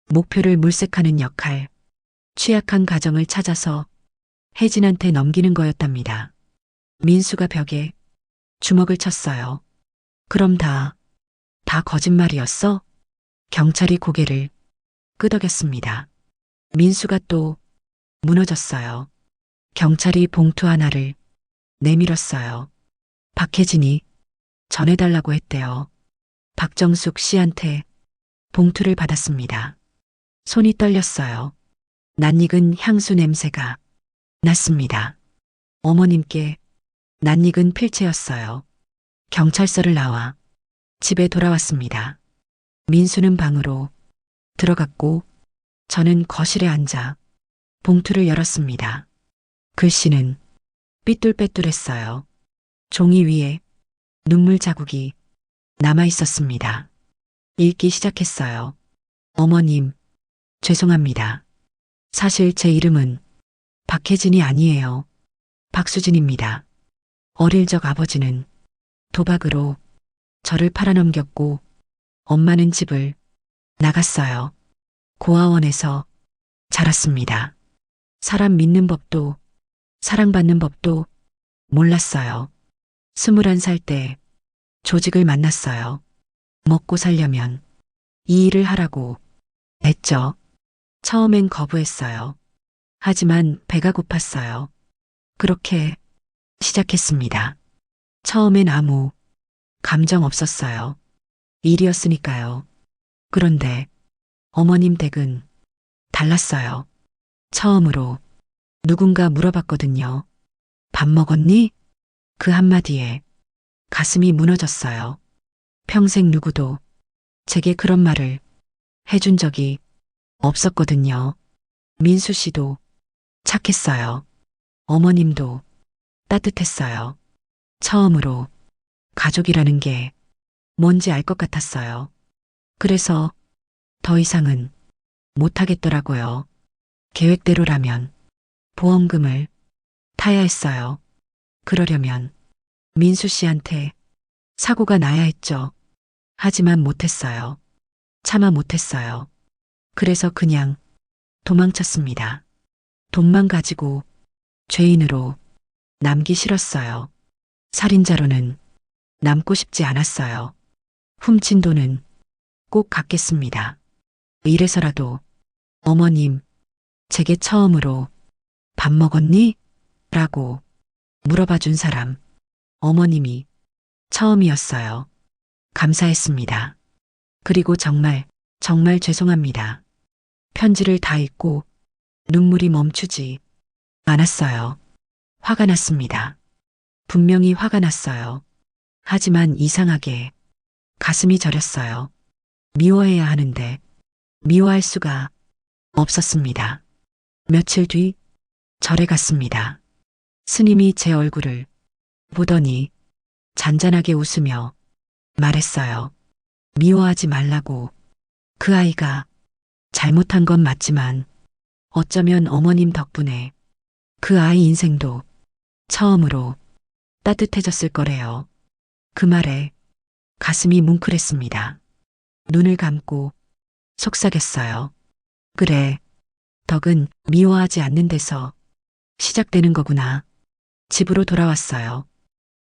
목표를 물색하는 역할, 취약한 가정을 찾아서 혜진한테 넘기는 거였답니다. 민수가 벽에 주먹을 쳤어요. 그럼 다 거짓말이었어? 경찰이 고개를 끄덕였습니다. 민수가 또 무너졌어요. 경찰이 봉투 하나를 내밀었어요. 박혜진이 전해달라고 했대요. 박정숙 씨한테 봉투를 받았습니다. 손이 떨렸어요. 낯익은 향수 냄새가 났습니다. 어머님께 낯익은 필체였어요. 경찰서를 나와 집에 돌아왔습니다. 민수는 방으로 들어갔고 저는 거실에 앉아 봉투를 열었습니다. 글씨는 삐뚤빼뚤했어요. 종이 위에 눈물 자국이 남아 있었습니다. 읽기 시작했어요. 어머님, 죄송합니다. 사실 제 이름은 박혜진이 아니에요. 박수진입니다. 어릴 적 아버지는 도박으로 저를 팔아넘겼고 엄마는 집을 나갔어요. 고아원에서 자랐습니다. 사람 믿는 법도 사랑받는 법도 몰랐어요. 21살 때 조직을 만났어요. 먹고 살려면 이 일을 하라고 했죠. 처음엔 거부했어요. 하지만 배가 고팠어요. 그렇게 시작했습니다. 처음엔 아무 감정 없었어요. 일이었으니까요. 그런데 어머님 댁은 달랐어요. 처음으로 누군가 물어봤거든요. 밥 먹었니? 그 한마디에 가슴이 무너졌어요. 평생 누구도 제게 그런 말을 해준 적이 없었거든요. 민수 씨도 착했어요. 어머님도 따뜻했어요. 처음으로 가족이라는 게 뭔지 알 것 같았어요. 그래서 더 이상은 못하겠더라고요. 계획대로라면 보험금을 타야 했어요. 그러려면 민수 씨한테 사고가 나야 했죠. 하지만 못했어요. 차마 못했어요. 그래서 그냥 도망쳤습니다. 돈만 가지고 죄인으로 남기 싫었어요. 살인자로는 남고 싶지 않았어요. 훔친 돈은 꼭 갚겠습니다. 이래서라도 어머님, 제게 처음으로 밥 먹었니? 라고 물어봐 준 사람, 어머님이 처음이었어요. 감사했습니다. 그리고 정말 죄송합니다. 편지를 다 읽고 눈물이 멈추지 않았어요. 화가 났습니다. 분명히 화가 났어요. 하지만 이상하게 가슴이 저렸어요. 미워해야 하는데 미워할 수가 없었습니다. 며칠 뒤 절에 갔습니다. 스님이 제 얼굴을 보더니 잔잔하게 웃으며 말했어요. 미워하지 말라고. 그 아이가 잘못한 건 맞지만 어쩌면 어머님 덕분에 그 아이 인생도 처음으로 따뜻해졌을 거래요. 그 말에 가슴이 뭉클했습니다. 눈을 감고 속삭였어요. 그래, 덕은 미워하지 않는 데서 시작되는 거구나. 집으로 돌아왔어요.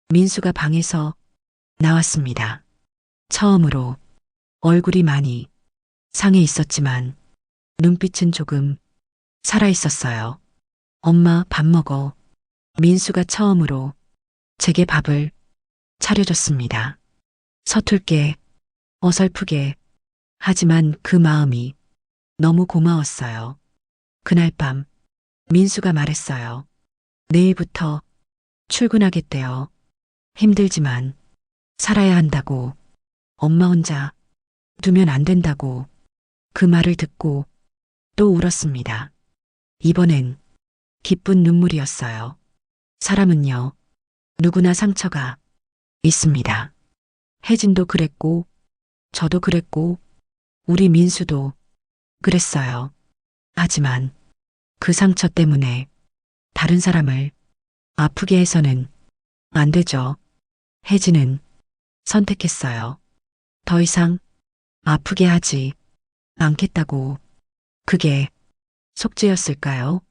민수가 방에서 나왔습니다. 처음으로 얼굴이 많이 상해 있었지만 눈빛은 조금 살아 있었어요. 엄마 밥 먹어. 민수가 처음으로 제게 밥을 차려줬습니다. 서툴게, 어설프게, 하지만 그 마음이 너무 고마웠어요. 그날 밤 민수가 말했어요. 내일부터 출근하겠대요. 힘들지만 살아야 한다고. 엄마 혼자 두면 안 된다고. 그 말을 듣고 또 울었습니다. 이번엔 기쁜 눈물이었어요. 사람은요, 누구나 상처가 있습니다. 혜진도 그랬고, 저도 그랬고, 우리 민수도 그랬어요. 하지만 그 상처 때문에 다른 사람을 아프게 해서는 안 되죠. 혜진은 선택했어요. 더 이상 아프게 하지 않겠다고. 그게 속죄였을까요?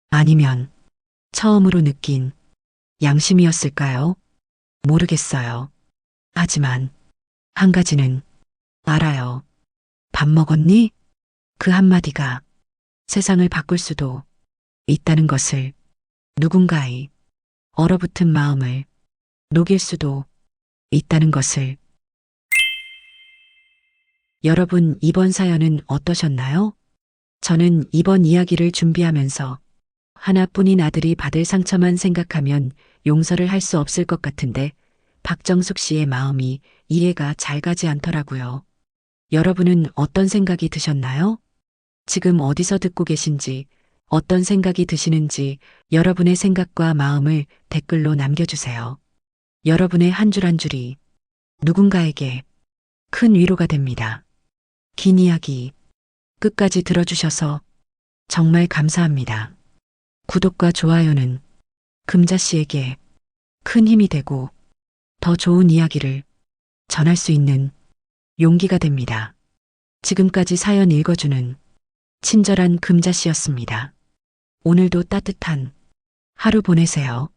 아니면 처음으로 느낀 양심이었을까요? 모르겠어요. 하지만 한 가지는 알아요. 밥 먹었니? 그 한마디가 세상을 바꿀 수도 있다는 것을, 누군가의 얼어붙은 마음을 녹일 수도 있다는 것을. 여러분, 이번 사연은 어떠셨나요? 저는 이번 이야기를 준비하면서 하나뿐인 아들이 받을 상처만 생각하면 용서를 할 수 없을 것 같은데 박정숙 씨의 마음이 이해가 잘 가지 않더라고요. 여러분은 어떤 생각이 드셨나요? 지금 어디서 듣고 계신지, 어떤 생각이 드시는지 여러분의 생각과 마음을 댓글로 남겨주세요. 여러분의 한 줄 한 줄이 누군가에게 큰 위로가 됩니다. 긴 이야기 끝까지 들어주셔서 정말 감사합니다. 구독과 좋아요는 금자 씨에게 큰 힘이 되고 더 좋은 이야기를 전할 수 있는 용기가 됩니다. 지금까지 사연 읽어주는 친절한 금자 씨였습니다. 오늘도 따뜻한 하루 보내세요.